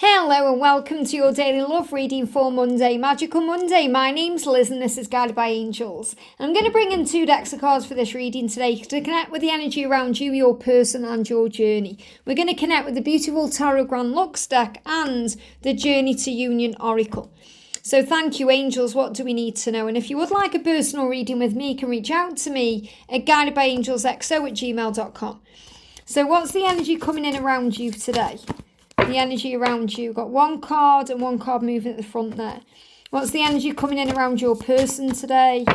Hello and welcome to your daily love reading for Monday, Magical Monday. My name's Liz and this is Guided by Angels. I'm going to bring in 2 decks of cards for this reading today to connect with the energy around you, your person and your journey. We're going to connect with the beautiful Tarot Grand Luxe deck and the Journey to Union Oracle. So thank you, angels. What do we need to know? And if you would like a personal reading with me, you can reach out to me at guidedbyangelsxo@gmail.com. So what's the energy coming in around you today? The energy around you. Got 1 card and 1 card moving at the front there. What's the energy coming in around your person today?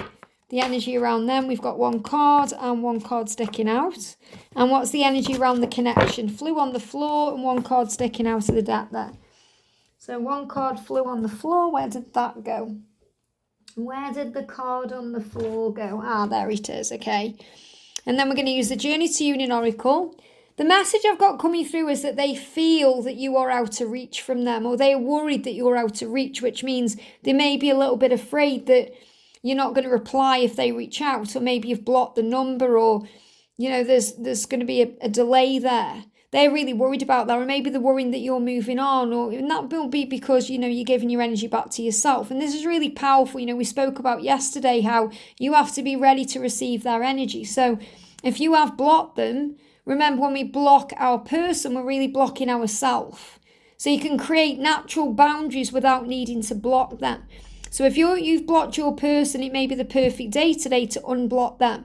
The energy around them. We've got 1 card and 1 card sticking out. And what's the energy around the connection? Flew on the floor and 1 card sticking out of the deck there. So 1 card flew on the floor. Where did that go? Where did the card on the floor go? There it is. Okay. And then we're going to use the Journey to Union Oracle. The message I've got coming through is that they feel that you are out of reach from them, or they're worried that you're out of reach, which means they may be a little bit afraid that you're not going to reply if they reach out, or maybe you've blocked the number, or, there's going to be a delay there. They're really worried about that, or maybe they're worrying that you're moving on, and that will be because, you're giving your energy back to yourself. And this is really powerful. We spoke about yesterday how you have to be ready to receive their energy. So if you have blocked them, remember, when we block our person, we're really blocking ourselves. So you can create natural boundaries without needing to block them. So if you've blocked your person, it may be the perfect day today to unblock them.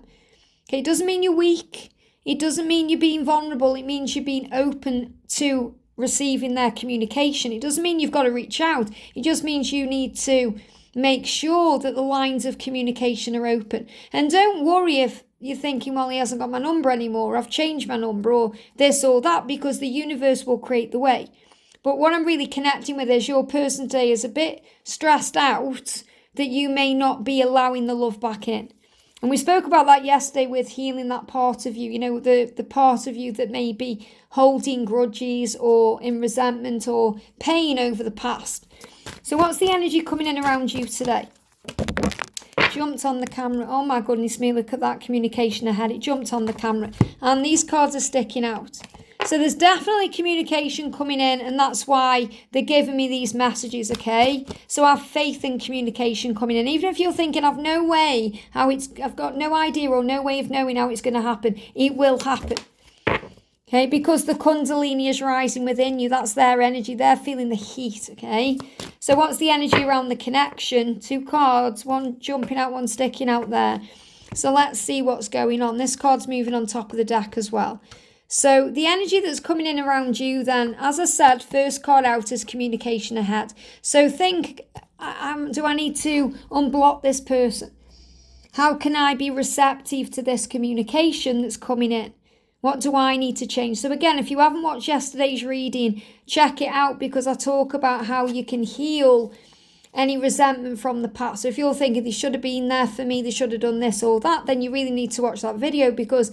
Okay, it doesn't mean you're weak. It doesn't mean you're being vulnerable. It means you're being open to receiving their communication. It doesn't mean you've got to reach out. It just means you need to make sure that the lines of communication are open. And don't worry if you're thinking, well, he hasn't got my number anymore, I've changed my number, or this or that, because the universe will create the way. But what I'm really connecting with is your person today is a bit stressed out that you may not be allowing the love back in. And we spoke about that yesterday with healing that part of you, the part of you that may be holding grudges or in resentment or pain over the past. So what's the energy coming in around you today? Jumped on the camera. Oh my goodness me, look at that communication ahead. It jumped on the camera. And these cards are sticking out. So there's definitely communication coming in, and that's why they're giving me these messages, okay? So I have faith in communication coming in. Even if you're thinking, I've got no idea or no way of knowing how it's going to happen, it will happen. Okay, because the Kundalini is rising within you. That's their energy. They're feeling the heat, okay? So what's the energy around the connection? 2 cards, 1 jumping out, 1 sticking out there. So let's see what's going on. This card's moving on top of the deck as well. So the energy that's coming in around you then, as I said, first card out is communication ahead. So think, do I need to unblock this person? How can I be receptive to this communication that's coming in? What do I need to change? So again, if you haven't watched yesterday's reading, check it out, because I talk about how you can heal any resentment from the past. So if you're thinking they should have been there for me, they should have done this or that, then you really need to watch that video, because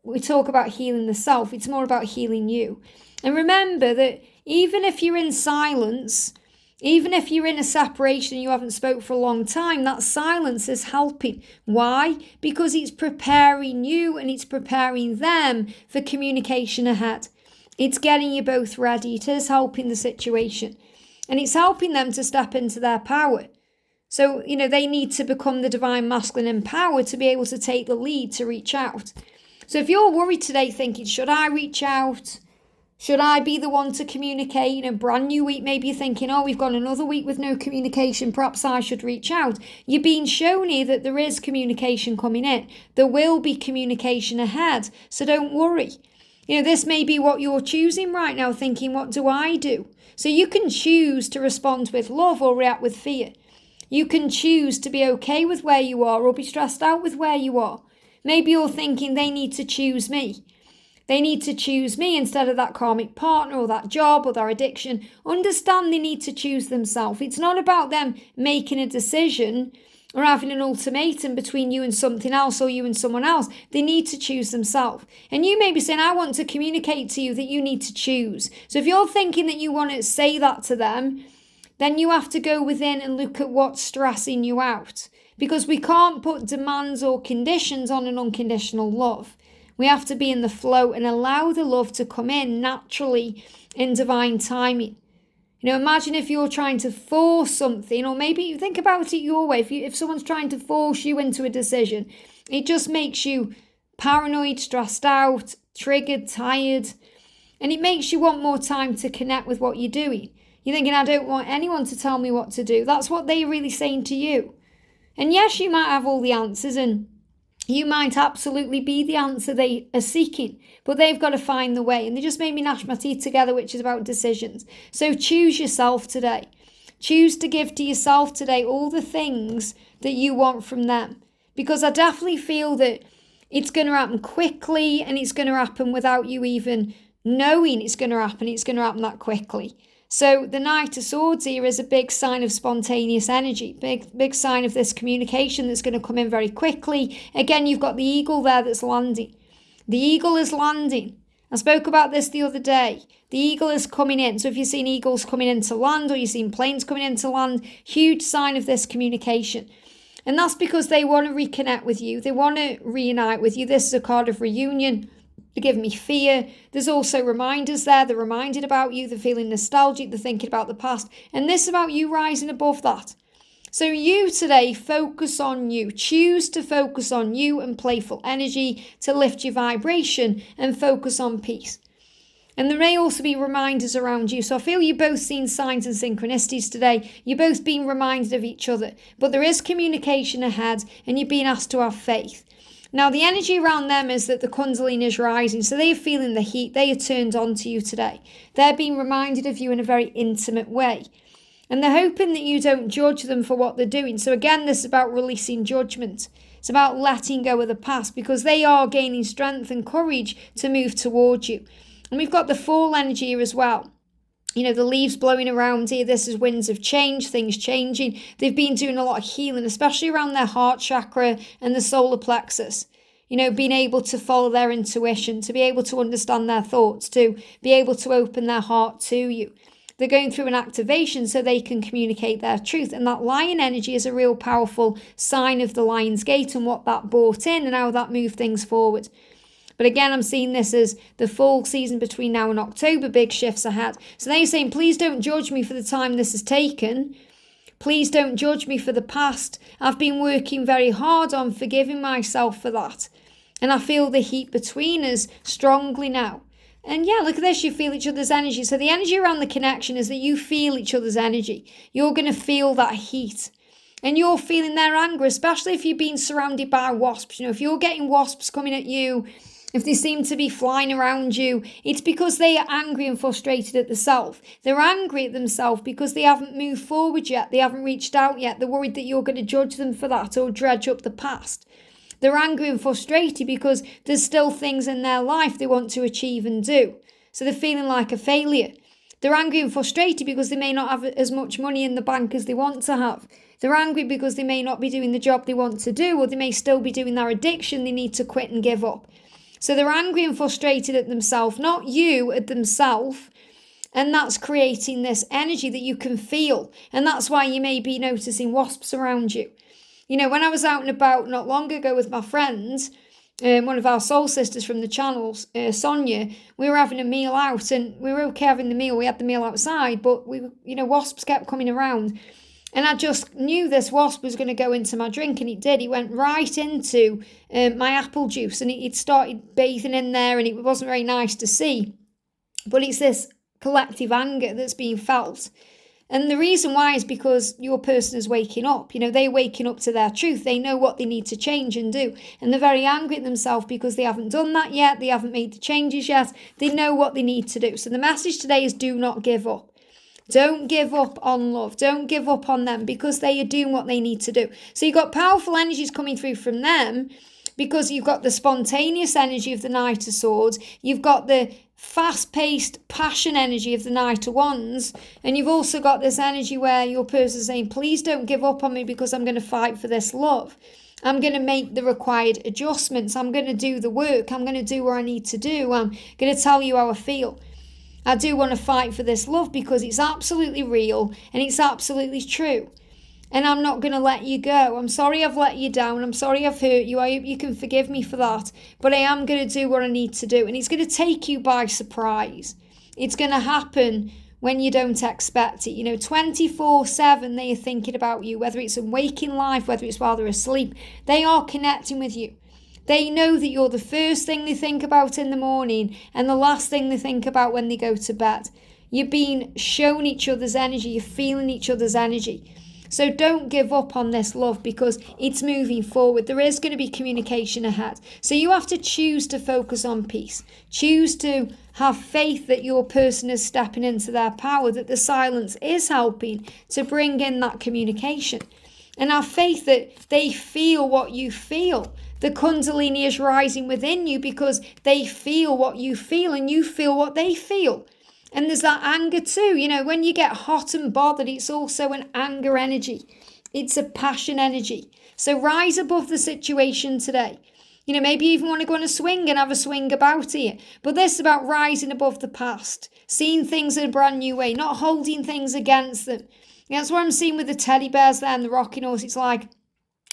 we talk about healing the self. It's more about healing you. And remember that even if you're in silence, even if you're in a separation and you haven't spoke for a long time, that silence is helping. Why? Because it's preparing you and it's preparing them for communication ahead. It's getting you both ready. It is helping the situation. And it's helping them to step into their power. So, they need to become the divine masculine in power to be able to take the lead to reach out. So if you're worried today thinking, should I reach out? Should I be the one to communicate? Brand new week, maybe you're thinking, we've gone another week with no communication, perhaps I should reach out. You're being shown here that there is communication coming in. There will be communication ahead, so don't worry. This may be what you're choosing right now, thinking, what do I do? So you can choose to respond with love or react with fear. You can choose to be okay with where you are or be stressed out with where you are. Maybe you're thinking they need to choose me. They need to choose me instead of that karmic partner or that job or their addiction. Understand they need to choose themselves. It's not about them making a decision or having an ultimatum between you and something else or you and someone else. They need to choose themselves. And you may be saying, I want to communicate to you that you need to choose. So if you're thinking that you want to say that to them, then you have to go within and look at what's stressing you out. Because we can't put demands or conditions on an unconditional love. We have to be in the flow and allow the love to come in naturally in divine timing. Imagine if you're trying to force something, or maybe you think about it your way. If someone's trying to force you into a decision, it just makes you paranoid, stressed out, triggered, tired, and it makes you want more time to connect with what you're doing. You're thinking, I don't want anyone to tell me what to do. That's what they're really saying to you. And yes, you might have all the answers, and you might absolutely be the answer they are seeking, but they've got to find the way. And they just made me gnash my teeth together, which is about decisions. So choose yourself today. Choose to give to yourself today all the things that you want from them. Because I definitely feel that it's going to happen quickly, and it's going to happen without you even knowing it's going to happen. It's going to happen that quickly. So the Knight of Swords here is a big sign of spontaneous energy, big sign of this communication that's going to come in very quickly. Again, you've got the eagle there that's landing. The eagle is landing. I spoke about this the other day. The eagle is coming in. So if you've seen eagles coming into land, or you've seen planes coming into land, huge sign of this communication. And that's because they want to reconnect with you. They want to reunite with you. This is a card of reunion. They give me fear. There's also reminders there. They're reminded about you. They're feeling nostalgic. They're thinking about the past. And this is about you rising above that. So you today, focus on you. Choose to focus on you and playful energy to lift your vibration and focus on peace. And there may also be reminders around you. So I feel you're both seeing signs and synchronicities today. You're both being reminded of each other. But there is communication ahead, and you're being asked to have faith. Now, the energy around them is that the Kundalini is rising. So they are feeling the heat. They are turned on to you today. They're being reminded of you in a very intimate way. And they're hoping that you don't judge them for what they're doing. So again, this is about releasing judgment. It's about letting go of the past, because they are gaining strength and courage to move towards you. And we've got the fall energy here as well. The leaves blowing around here. This is winds of change, things changing. They've been doing a lot of healing, especially around their heart chakra and the solar plexus. Being able to follow their intuition, to be able to understand their thoughts, to be able to open their heart to you. They're going through an activation so they can communicate their truth. And that lion energy is a real powerful sign of the lion's gate and what that brought in and how that moved things forward. But again, I'm seeing this as the fall season between now and October, big shifts ahead. So they're saying, please don't judge me for the time this has taken. Please don't judge me for the past. I've been working very hard on forgiving myself for that. And I feel the heat between us strongly now. And yeah, look at this, you feel each other's energy. So the energy around the connection is that you feel each other's energy. You're going to feel that heat. And you're feeling their anger, especially if you've been surrounded by wasps. If you're getting wasps coming at you, if they seem to be flying around you, it's because they are angry and frustrated at the self. They're angry at themselves because they haven't moved forward yet. They haven't reached out yet. They're worried that you're going to judge them for that or dredge up the past. They're angry and frustrated because there's still things in their life they want to achieve and do. So they're feeling like a failure. They're angry and frustrated because they may not have as much money in the bank as they want to have. They're angry because they may not be doing the job they want to do, or they may still be doing their addiction they need to quit and give up. So they're angry and frustrated at themselves, not you, at themselves. And that's creating this energy that you can feel. And that's why you may be noticing wasps around you. When I was out and about not long ago with my friends, one of our soul sisters from the channels, Sonia, we were having a meal out, and we were okay having the meal. We had the meal outside, but wasps kept coming around. And I just knew this wasp was going to go into my drink, and it did. It went right into my apple juice, and it started bathing in there, and it wasn't very nice to see. But it's this collective anger that's being felt. And the reason why is because your person is waking up. They're waking up to their truth. They know what they need to change and do. And they're very angry at themselves because they haven't done that yet. They haven't made the changes yet. They know what they need to do. So the message today is do not give up. Don't give up on love. Don't give up on them, because they are doing what they need to do. So you've got powerful energies coming through from them, because you've got the spontaneous energy of the Knight of Swords. You've got the fast-paced passion energy of the Knight of Wands. And you've also got this energy where your person's saying, please don't give up on me, because I'm going to fight for this love. I'm going to make the required adjustments. I'm going to do the work. I'm going to do what I need to do. I'm going to tell you how I feel. I do want to fight for this love because it's absolutely real and it's absolutely true. And I'm not going to let you go. I'm sorry I've let you down. I'm sorry I've hurt you. I hope you can forgive me for that. But I am going to do what I need to do. And it's going to take you by surprise. It's going to happen when you don't expect it. 24/7 they are thinking about you, whether it's in waking life, whether it's while they're asleep. They are connecting with you. They know that you're the first thing they think about in the morning and the last thing they think about when they go to bed. You're being shown each other's energy. You're feeling each other's energy. So don't give up on this love, because it's moving forward. There is going to be communication ahead. So you have to choose to focus on peace. Choose to have faith that your person is stepping into their power, that the silence is helping to bring in that communication. And have faith that they feel what you feel. The Kundalini is rising within you because they feel what you feel and you feel what they feel. And there's that anger too. When you get hot and bothered, it's also an anger energy. It's a passion energy. So rise above the situation today. Maybe you even want to go on a swing and have a swing about it. But this is about rising above the past, seeing things in a brand new way, not holding things against them. That's what I'm seeing with the teddy bears there and the rocking horse. It's like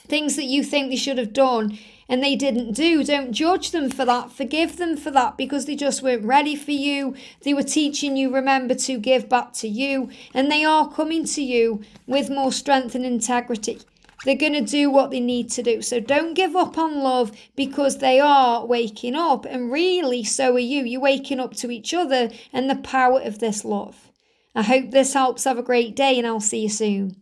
things that you think they should have done and they didn't do. Don't judge them for that. Forgive them for that, because they just weren't ready for you. They were teaching you, remember, to give back to you. And they are coming to you with more strength and integrity. They're going to do what they need to do. So don't give up on love, because they are waking up. And really, so are you. You're waking up to each other and the power of this love. I hope this helps. Have a great day, and I'll see you soon.